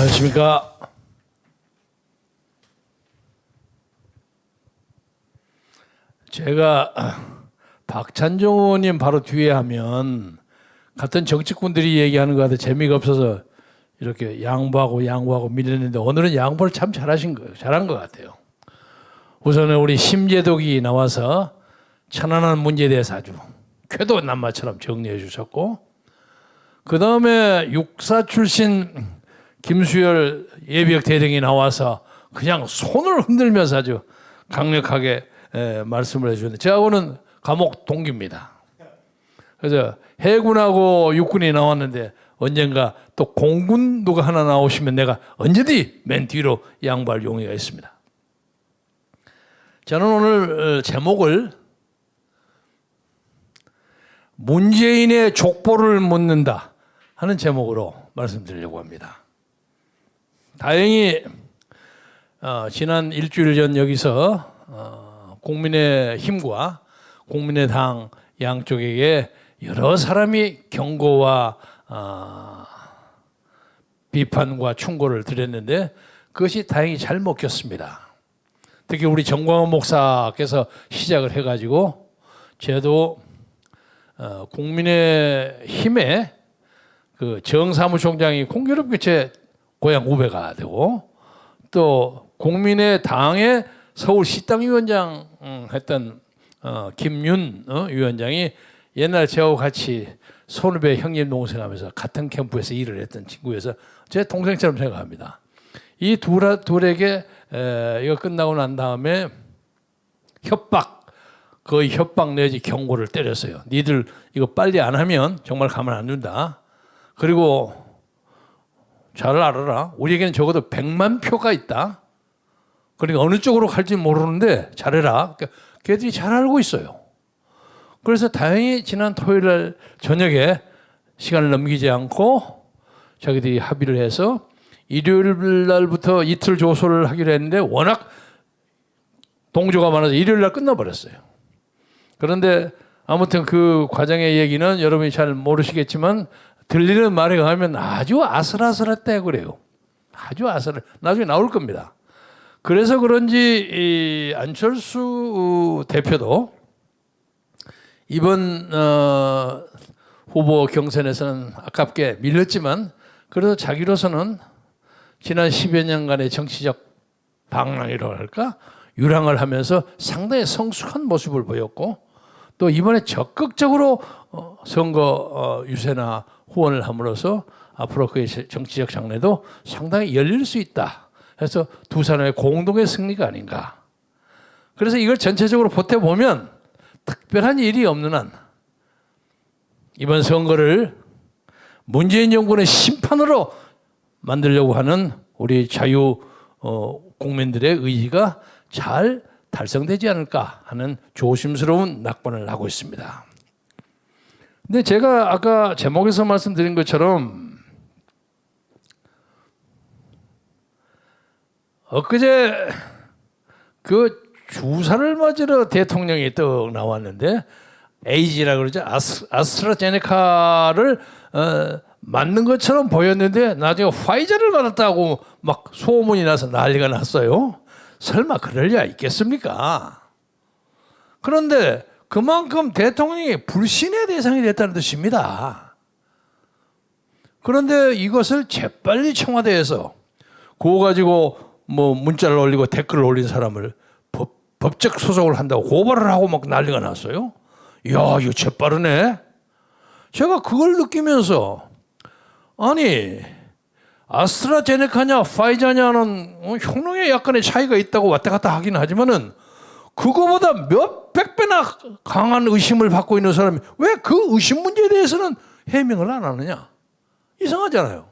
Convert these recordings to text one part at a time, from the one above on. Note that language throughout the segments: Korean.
안녕하십니까. 제가 박찬종 의원님 바로 뒤에 하면 같은 정치꾼들이 얘기하는 거 같아 재미가 없어서 이렇게 양보하고 밀렸는데 오늘은 양보를 참 잘한 것 같아요. 우선은 우리 심재덕이 나와서 천안함 문제에 대해서 아주 궤도남마처럼 정리해 주셨고, 그 다음에 육사 출신 김수열 예비역 대령이 나와서 그냥 손을 흔들면서 아주 강력하게 말씀을 해주는데, 저하고는 감옥 동기입니다. 그래서 해군하고 육군이 나왔는데 언젠가 또 공군 누가 하나 나오시면 내가 언제든지 맨 뒤로 양보할 용의가 있습니다. 저는 오늘 제목을 문재인의 족보를 묻는다 하는 제목으로 말씀드리려고 합니다. 다행히 지난 일주일 전 여기서 국민의힘과 국민의당 양쪽에게 여러 사람이 경고와 비판과 충고를 드렸는데 그것이 다행히 잘 먹혔습니다. 특히 우리 정광훈 목사께서 시작을 해가지고 저도 국민의힘의 그 정사무총장이 공교롭게 제 고향 후배가 되고, 또 국민의당의 서울시당위원장 했던 김윤 위원장이 옛날 저하고 같이 선후배 형님 동생하면서 같은 캠프에서 일을 했던 친구여서 제 동생처럼 생각합니다. 이 둘에게 이거 끝나고 난 다음에 거의 협박 내지 경고를 때렸어요. 니들 이거 빨리 안 하면 정말 가만 안 둔다. 그리고 잘 알아라. 우리에게는 적어도 100만 표가 있다. 그러니까 어느 쪽으로 갈지 모르는데 잘해라. 그러니까 걔들이 잘 알고 있어요. 그래서 다행히 지난 토요일 날 저녁에 시간을 넘기지 않고 자기들이 합의를 해서 일요일 날부터 이틀 조소를 하기로 했는데 워낙 동조가 많아서 일요일 날 끝나버렸어요. 그런데 아무튼 그 과정의 얘기는 여러분이 잘 모르시겠지만 들리는 말에 의하면 아주 아슬아슬했대 그래요. 아주 나중에 나올 겁니다. 그래서 그런지 이 안철수 대표도 이번 후보 경선에서는 아깝게 밀렸지만 그래도 자기로서는 지난 10여 년간의 정치적 방랑이라고 할까? 유랑을 하면서 상당히 성숙한 모습을 보였고, 또 이번에 적극적으로 선거 유세나 후원을 함으로써 앞으로 그의 정치적 장래도 상당히 열릴 수 있다. 그래서 두 사람의 공동의 승리가 아닌가. 그래서 이걸 전체적으로 보태보면 특별한 일이 없는 한 이번 선거를 문재인 정권의 심판으로 만들려고 하는 우리 자유 국민들의 의지가 잘 달성되지 않을까 하는 조심스러운 낙관을 하고 있습니다. 근데 제가 아까 제목에서 말씀드린 것처럼 엊그제 그 주사를 맞으러 대통령이 떡 나왔는데 AG라 그러죠. 아스트라제네카를 맞는 것처럼 보였는데 나중에 화이자를 맞았다고 막 소문이 나서 난리가 났어요. 설마 그럴 리가 있겠습니까? 그런데 그만큼 대통령이 불신의 대상이 됐다는 뜻입니다. 그런데 이것을 재빨리 청와대에서 그거 가지고 뭐 문자를 올리고 댓글을 올린 사람을 법적 소송을 한다고 고발을 하고 막 난리가 났어요. 이야, 이거 재빠르네. 제가 그걸 느끼면서 아니 아스트라제네카냐 파이자냐는 효능에 약간의 차이가 있다고 왔다 갔다 하긴 하지만은 그거보다 몇백 배나 강한 의심을 받고 있는 사람이 왜 그 의심 문제에 대해서는 해명을 안 하느냐. 이상하잖아요.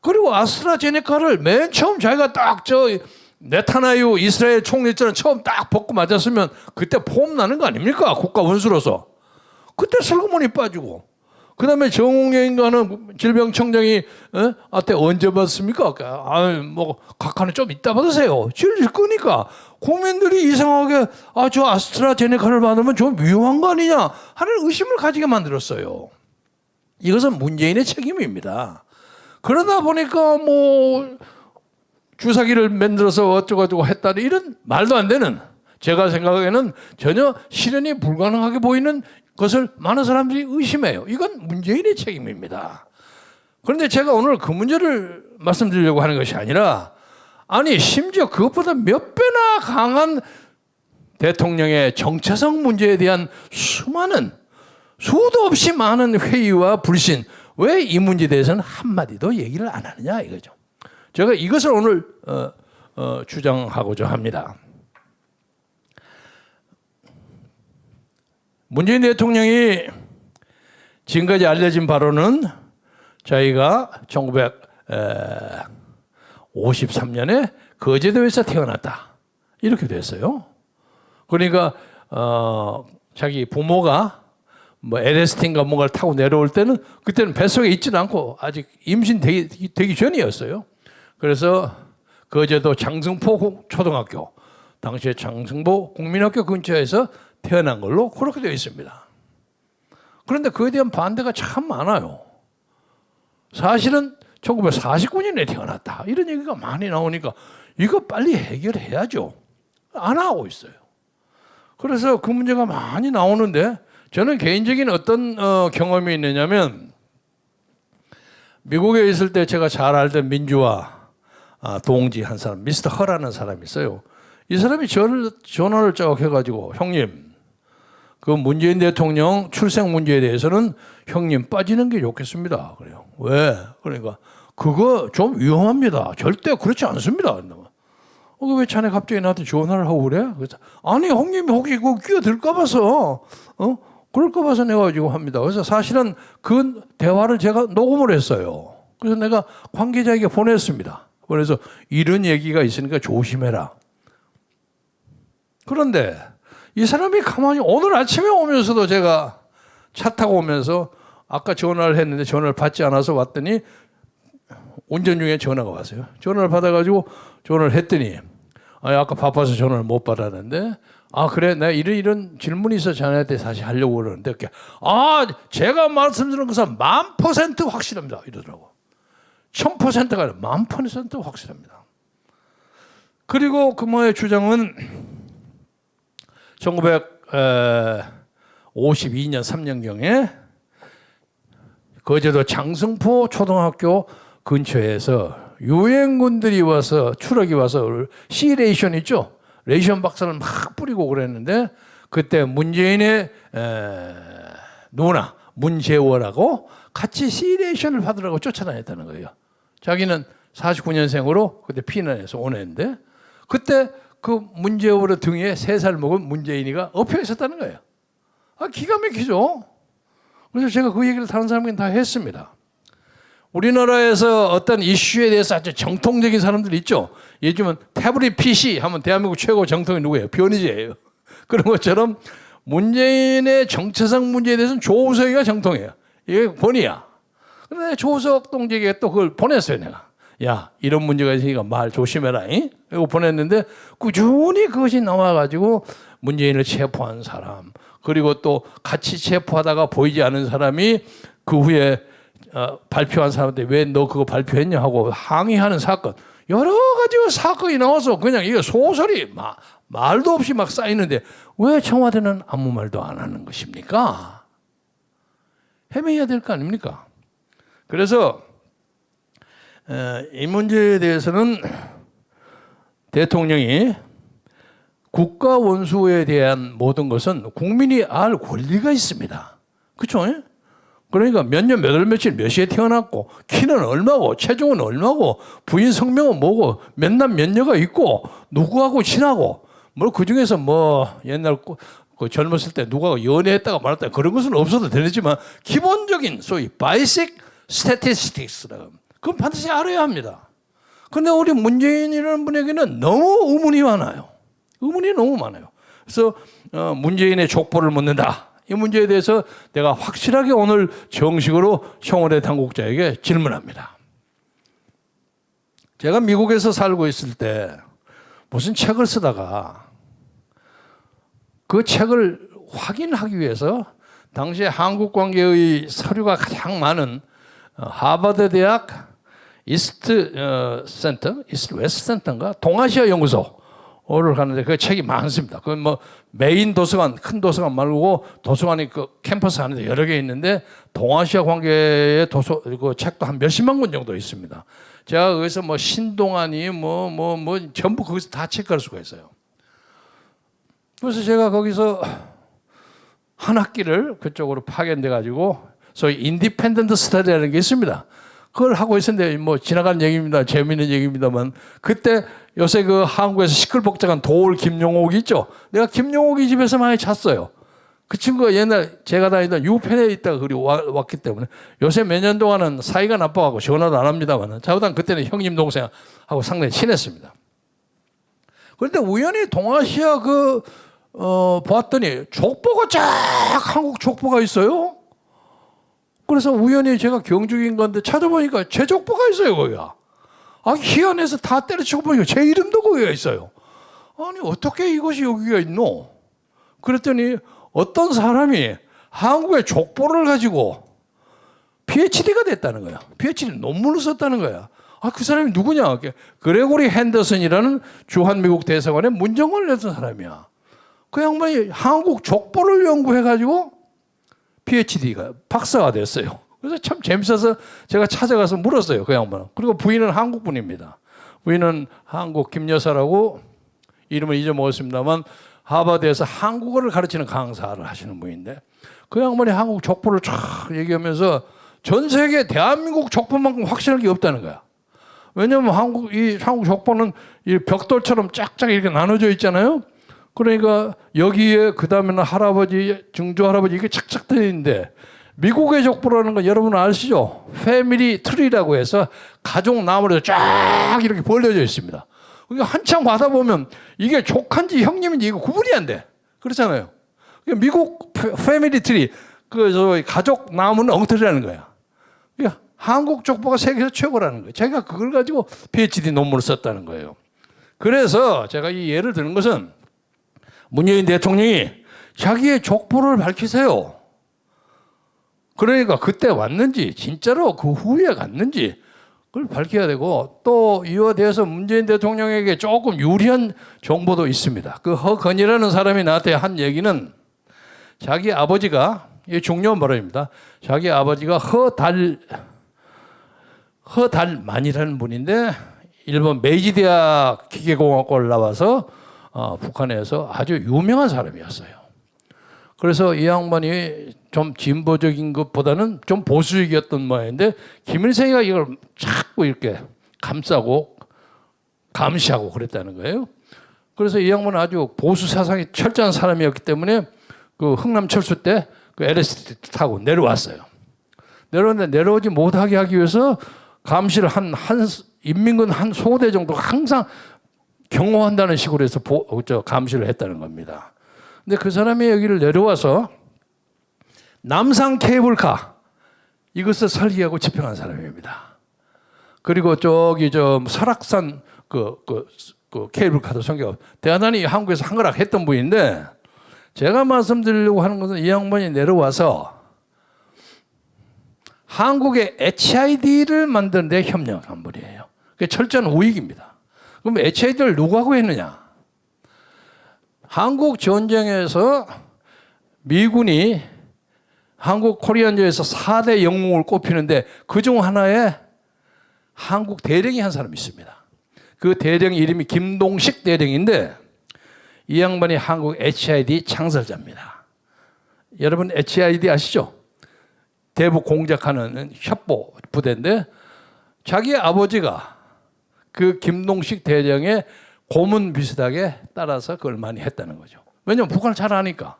그리고 아스트라제네카를 맨 처음 자기가 딱 네타냐후 이스라엘 총리처럼 처음 딱 벗고 맞았으면 그때 폼 나는 거 아닙니까? 국가 원수로서. 그때 슬그머니 빠지고. 그 다음에 정웅영인가는 질병청장이 한테 언제 받습니까? 뭐 각하는 좀 이따 받으세요. 질질 끄니까 국민들이 이상하게 저 아스트라제네카를 받으면 좀 위험한 거 아니냐 하는 의심을 가지게 만들었어요. 이것은 문재인의 책임입니다. 그러다 보니까 뭐 주사기를 만들어서 어쩌고저쩌고 했다는 이런 말도 안 되는, 제가 생각하기에는 전혀 실현이 불가능하게 보이는 것을 많은 사람들이 의심해요. 이건 문재인의 책임입니다. 그런데 제가 오늘 그 문제를 말씀드리려고 하는 것이 아니라, 아니 심지어 그것보다 몇 배나 강한 대통령의 정체성 문제에 대한 수많은, 수도 없이 많은 회의와 불신, 왜 이 문제에 대해서는 한마디도 얘기를 안 하느냐 이거죠. 제가 이것을 오늘 주장하고자 합니다. 문재인 대통령이 지금까지 알려진 바로는 자기가 1953년에 거제도에서 태어났다 이렇게 됐어요. 그러니까 자기 부모가 뭐 LST인가 뭔가를 타고 내려올 때는 그때는 뱃속에 있지는 않고 아직 임신되기 전이었어요. 그래서 거제도 장승포 초등학교, 당시에 장승포 국민학교 근처에서 태어난 걸로 그렇게 되어 있습니다. 그런데 그에 대한 반대가 참 많아요. 사실은 1949년에 태어났다 이런 얘기가 많이 나오니까 이거 빨리 해결해야죠. 안 하고 있어요. 그래서 그 문제가 많이 나오는데, 저는 개인적인 어떤 경험이 있느냐면, 미국에 있을 때 제가 잘 알던 민주화 동지 한 사람, 미스터 허라는 사람이 있어요. 이 사람이 전화를 쫙 해가지고, 형님, 그 문재인 대통령 출생 문제에 대해서는 형님 빠지는 게 좋겠습니다. 그래요. 왜? 그러니까 그거 좀 위험합니다. 절대 그렇지 않습니다. 왜 자네 갑자기 나한테 전화를 하고 그래? 그래서 아니 형님이 혹시 그거 끼어들까 봐서 그럴까 봐서 내가 지금 합니다. 그래서 사실은 그 대화를 제가 녹음을 했어요. 그래서 내가 관계자에게 보냈습니다. 그래서 이런 얘기가 있으니까 조심해라. 그런데 이 사람이 가만히, 오늘 아침에 오면서도 제가 차 타고 오면서 아까 전화를 했는데 전화를 받지 않아서 왔더니 운전 중에 전화가 왔어요. 전화를 받아가지고 전화를 했더니, 아까 바빠서 전화를 못 받았는데, 그래, 내가 이런 질문이 있어 자네한테 다시 하려고 그러는데, 제가 말씀드린 것은 1000% 확실합니다 이러더라고. 1000%가 아니라 1000% 확실합니다. 그리고 그모의 주장은 1952년 3년경에 거제도 장승포 초등학교 근처에서 유엔군들이 와서, 추락이 와서 시 레이션 있죠? 레이션 박살을 막 뿌리고 그랬는데, 그때 문재인의 누나 문재워라고 같이 시 레이션을 받으라고 쫓아다녔다는 거예요. 자기는 49년생으로 그때 피난해서 오는데, 그때 그 문재워의 등에 3살 먹은 문재인이가 엎여 있었다는 거예요. 기가 막히죠? 그래서 제가 그 얘기를 다른 사람에게 다 했습니다. 우리나라에서 어떤 이슈에 대해서 아주 정통적인 사람들이 있죠. 요즘은 태블릿 PC 하면 대한민국 최고 정통이 누구예요? 변희재예요. 그런 것처럼 문재인의 정체성 문제에 대해서는 조우석이가 정통이에요. 이게 본의야. 그런데 조우석 동지에게 또 그걸 보냈어요, 내가. 야, 이런 문제가 있으니까 말 조심해라. 이거 보냈는데 꾸준히 그것이 나와가지고 문재인을 체포한 사람, 그리고 또 같이 체포하다가 보이지 않은 사람이 그 후에 발표한 사람한테 왜 너 그거 발표했냐 하고 항의하는 사건, 여러 가지 사건이 나와서 그냥 이거 소설이 말도 없이 막 쌓이는데 왜 청와대는 아무 말도 안 하는 것입니까? 해명해야 될 거 아닙니까? 그래서 이 문제에 대해서는 대통령이 국가 원수에 대한 모든 것은 국민이 알 권리가 있습니다. 그렇죠? 그러니까 몇 년, 몇 월, 며칠, 몇 시에 태어났고, 키는 얼마고, 체중은 얼마고, 부인 성명은 뭐고, 몇 남, 몇 여가 있고, 누구하고 친하고, 그 중에서 옛날 그 젊었을 때 누가 연애했다가 말았다 그런 것은 없어도 되지만, 기본적인 소위 basic statistics라고, 그건 반드시 알아야 합니다. 그런데 우리 문재인이라는 분에게는 너무 의문이 많아요. 의문이 너무 많아요. 그래서 문재인의 족보를 묻는다. 이 문제에 대해서 내가 확실하게 오늘 정식으로 청와대 당국자에게 질문합니다. 제가 미국에서 살고 있을 때 무슨 책을 쓰다가 그 책을 확인하기 위해서 당시에 한국 관계의 서류가 가장 많은 하버드 대학 이스트 웨스트 센터인가 동아시아 연구소를 가는데 그 책이 많습니다. 그 뭐 메인 도서관 큰 도서관 말고 도서관이 그 캠퍼스 안에 여러 개 있는데 동아시아 관계의 도서 그 책도 한 몇십만 권 정도 있습니다. 제가 거기서 뭐 신동아니 뭐 전부 거기서 다 체크할 수가 있어요. 그래서 제가 거기서 한 학기를 그쪽으로 파견돼 가지고 소위 인디펜던트 스터디라는 게 있습니다. 그걸 하고 있었는데 뭐 지나간 얘기입니다. 재미있는 얘기입니다만 그때 요새 그 한국에서 시끌벅적한 도올 김용옥 있죠. 내가 김용옥이 집에서 많이 잤어요. 그 친구가 옛날 제가 다니던 유펜에 있다가 그리 왔기 때문에 요새 몇 년 동안은 사이가 나빠가고 전화도 안 합니다만 저보다 그때는 형님 동생하고 상당히 친했습니다. 그런데 우연히 동아시아 보았더니 족보가 쫙 한국 족보가 있어요. 그래서 우연히 제가 경주인 건데 찾아보니까 제 족보가 있어요 거기가. 희한해서 다 때려치고 보니까 제 이름도 거기가 있어요. 아니 어떻게 이것이 여기가 있노? 그랬더니 어떤 사람이 한국의 족보를 가지고 PhD가 됐다는 거야. PhD 논문을 썼다는 거야. 그 사람이 누구냐? 그레고리 핸더슨이라는 주한미국 대사관의 문정원을 냈던 사람이야. 그 양반이 한국 족보를 연구해가지고 PhD가 박사가 됐어요. 그래서 참 재밌어서 제가 찾아가서 물었어요. 그 양반. 그리고 부인은 한국 분입니다. 부인은 한국 김여사라고 이름을 잊어먹었습니다만 하버드에서 한국어를 가르치는 강사를 하시는 분인데 그 양반이 한국 족보를 쫙 얘기하면서 전 세계 대한민국 족보만큼 확실한 게 없다는 거야. 왜냐하면 한국 족보는 이 벽돌처럼 쫙쫙 이렇게 나눠져 있잖아요. 그러니까 여기에 그 다음에는 할아버지, 증조 할아버지 이게 착착 되어 있는데 미국의 족보라는 건 여러분 아시죠? 패밀리 트리라고 해서 가족 나무로 쫙 이렇게 벌려져 있습니다. 그러니까 한참 가다 보면 이게 조카인지 형님인지 이거 구분이 안 돼. 그렇잖아요. 그러니까 미국 패밀리 트리, 저 가족 나무는 엉터리라는 거야. 그러니까 한국 족보가 세계에서 최고라는 거예요. 제가 그걸 가지고 PhD 논문을 썼다는 거예요. 그래서 제가 이 예를 드는 것은 문재인 대통령이 자기의 족보를 밝히세요. 그러니까 그때 왔는지 진짜로 그 후에 갔는지 그걸 밝혀야 되고 또 이와 대해서 문재인 대통령에게 조금 유리한 정보도 있습니다. 그 허건이라는 사람이 나한테 한 얘기는 자기 아버지가 이 중요한 발언입니다. 자기 아버지가 허달만이라는 분인데 일본 메이지 대학 기계공학과를 나와서 북한에서 아주 유명한 사람이었어요. 그래서 이 양반이 좀 진보적인 것보다는 좀 보수적이었던 모양인데 김일성이가 이걸 자꾸 이렇게 감싸고 감시하고 그랬다는 거예요. 그래서 이 양반은 아주 보수 사상이 철저한 사람이었기 때문에 그 흥남철수 때 그 LSD 타고 내려왔어요. 내려오는데 내려오지 못하게 하기 위해서 감시를 인민군 한 소대 정도 항상 경호한다는 식으로 해서 감시를 했다는 겁니다. 근데 그 사람이 여기를 내려와서 남산 케이블카 이것을 설계하고 집행한 사람입니다. 그리고 저기 설악산 그 케이블카도 설계하고 대단히 한국에서 한 거락 했던 분인데 제가 말씀드리려고 하는 것은 이 양반이 내려와서 한국의 HID를 만드는 데 협력한 분이에요. 그게 철저한 우익입니다. 그럼 HID를 누구하고 했느냐? 한국 전쟁에서 미군이 한국 코리안전에서 4대 영웅을 꼽히는데 그중 하나에 한국 대령이 한 사람이 있습니다. 그 대령 이름이 김동식 대령인데 이 양반이 한국 HID 창설자입니다. 여러분 HID 아시죠? 대북 공작하는 협보 부대인데 자기 아버지가 그 김동식 대령의 고문 비슷하게 따라서 그걸 많이 했다는 거죠. 왜냐하면 북한을 잘 아니까.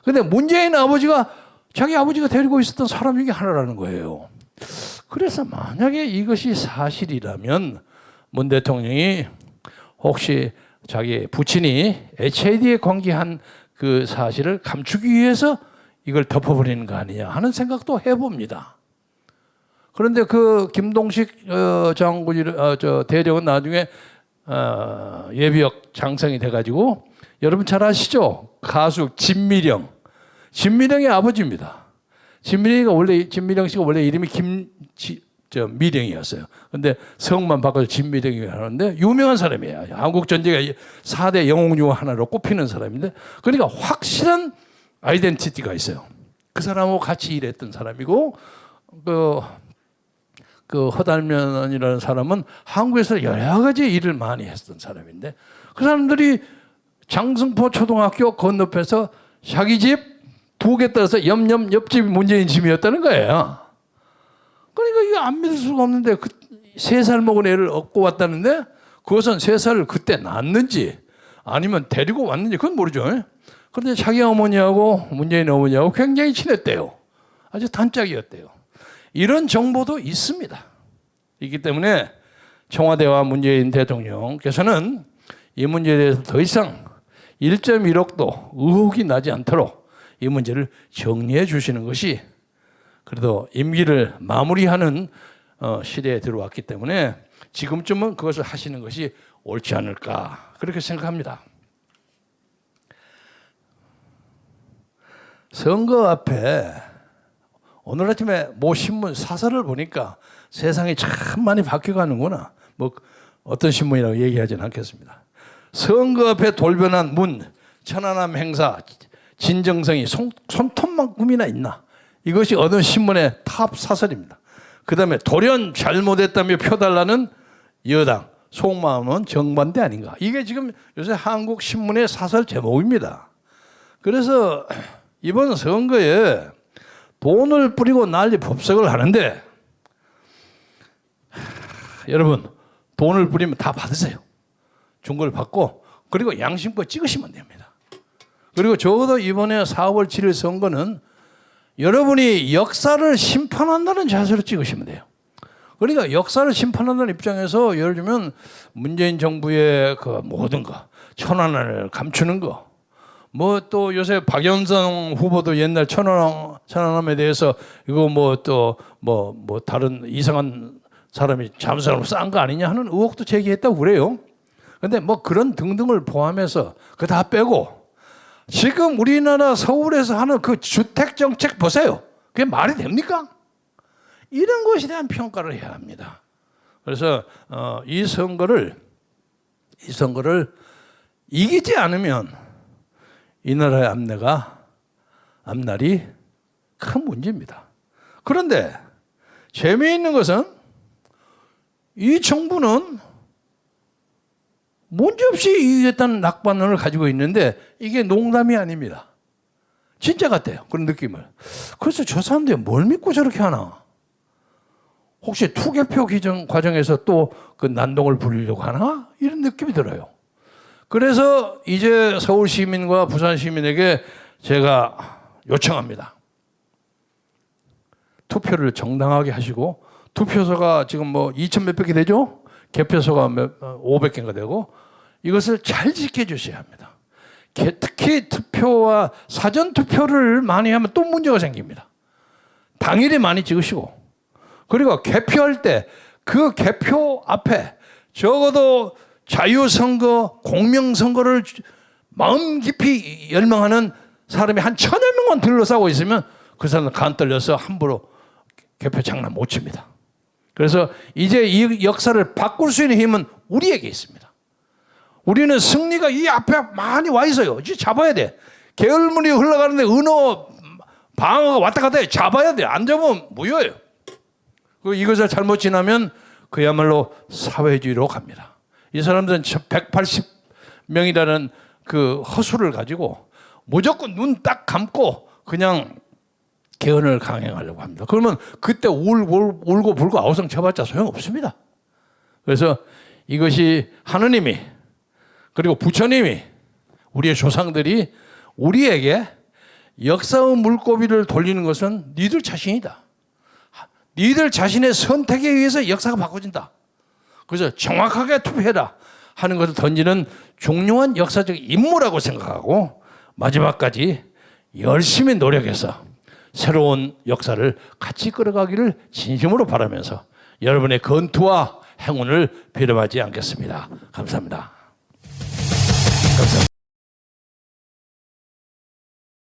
그런데 문재인 아버지가 자기 아버지가 데리고 있었던 사람 중에 하나라는 거예요. 그래서 만약에 이것이 사실이라면 문 대통령이 혹시 자기 부친이 HID에 관계한 그 사실을 감추기 위해서 이걸 덮어버리는 거 아니냐 하는 생각도 해봅니다. 그런데 그 김동식 대령은 나중에 예비역 장성이 돼가지고 여러분 잘 아시죠? 가수 진미령의 아버지입니다. 진미령 씨가 원래 이름이 저 미령이었어요. 근데 성만 바꿔서 진미령이라고 하는데 유명한 사람이에요. 한국 전쟁의 4대 영웅 중 하나로 꼽히는 사람인데, 그러니까 확실한 아이덴티티가 있어요. 그 사람하고 같이 일했던 사람이고, 그 허달면이라는 사람은 한국에서 여러 가지 일을 많이 했던 사람인데, 그 사람들이 장승포 초등학교 건너편에서 자기 집 2개 따라서 옆집이 문재인 집이었다는 거예요. 그러니까 이거 안 믿을 수가 없는데, 3살 먹은 애를 얻고 왔다는데, 그것은 3살을 그때 낳았는지 아니면 데리고 왔는지 그건 모르죠. 그런데 자기 어머니하고 문재인 어머니하고 굉장히 친했대요. 아주 단짝이었대요. 이런 정보도 있습니다. 있기 때문에 청와대와 문재인 대통령께서는 이 문제에 대해서 더 이상 1.1억도 의혹이 나지 않도록 이 문제를 정리해 주시는 것이 그래도 임기를 마무리하는 시대에 들어왔기 때문에 지금쯤은 그것을 하시는 것이 옳지 않을까, 그렇게 생각합니다. 선거 앞에 오늘 아침에 모 신문 사설을 보니까 세상이 참 많이 바뀌어가는구나. 뭐 어떤 신문이라고 얘기하지는 않겠습니다. 선거 앞에 돌변한 문, 천안함 행사 진정성이 손톱만큼이나 있나? 이것이 어느 신문의 탑 사설입니다. 그 다음에 돌연 잘못했다며 표달라는 여당, 속마음은 정반대 아닌가? 이게 지금 요새 한국 신문의 사설 제목입니다. 그래서 이번 선거에 돈을 뿌리고 난리 법석을 하는데, 여러분 돈을 뿌리면 다 받으세요. 준 걸 받고, 그리고 양심껏 찍으시면 됩니다. 그리고 적어도 이번에 4월 7일 선거는 여러분이 역사를 심판한다는 자세로 찍으시면 돼요. 그러니까 역사를 심판한다는 입장에서 예를 들면 문재인 정부의 그 모든 거, 천안을 감추는 거, 뭐 또 요새 박영선 후보도 옛날 천안함에 대해서 이거 뭐 또 뭐 다른 이상한 사람이 잠수함을 싼 거 아니냐 하는 의혹도 제기했다고 그래요. 근데 뭐 그런 등등을 포함해서 그거 다 빼고 지금 우리나라 서울에서 하는 그 주택 정책 보세요. 그게 말이 됩니까? 이런 것에 대한 평가를 해야 합니다. 그래서 이 선거를 이기지 않으면 이 나라의 앞날이 큰 문제입니다. 그런데 재미있는 것은 이 정부는 문제없이 이기겠다는 낙관론을 가지고 있는데 이게 농담이 아닙니다. 진짜 같아요. 그런 느낌을. 그래서 저 사람들이 뭘 믿고 저렇게 하나? 혹시 투개표 기정 과정에서 또 그 난동을 부리려고 하나? 이런 느낌이 들어요. 그래서 이제 서울 시민과 부산 시민에게 제가 요청합니다. 투표를 정당하게 하시고, 투표소가 지금 뭐 2,000 몇백 개 되죠? 개표소가 500개가 되고, 이것을 잘 지켜주셔야 합니다. 특히 투표와 사전 투표를 많이 하면 또 문제가 생깁니다. 당일에 많이 찍으시고, 그리고 개표할 때 그 개표 앞에 적어도 자유선거, 공명선거를 마음 깊이 열망하는 사람이 한 1,000여 명만 둘러싸고 있으면 그 사람은 간 떨려서 함부로 개표 장난 못 칩니다. 그래서 이제 이 역사를 바꿀 수 있는 힘은 우리에게 있습니다. 우리는 승리가 이 앞에 많이 와 있어요. 이제 잡아야 돼. 계열물이 흘러가는데 은어, 방어가 왔다 갔다 해. 잡아야 돼. 안 잡으면 무효예요. 그리고 이것을 잘못 지나면 그야말로 사회주의로 갑니다. 이 사람들은 180명이라는 그 허수를 가지고 무조건 눈 딱 감고 그냥 개헌을 강행하려고 합니다. 그러면 그때 울고 불고 아우성 쳐봤자 소용없습니다. 그래서 이것이 하느님이, 그리고 부처님이, 우리의 조상들이 우리에게 역사의 물고기를 돌리는 것은 니들 자신이다. 니들 자신의 선택에 의해서 역사가 바꿔진다. 그래서 정확하게 투표해라 하는 것을 던지는 중요한 역사적 임무라고 생각하고 마지막까지 열심히 노력해서 새로운 역사를 같이 끌어가기를 진심으로 바라면서 여러분의 건투와 행운을 빌어하지 않겠습니다. 감사합니다. 감사합니다.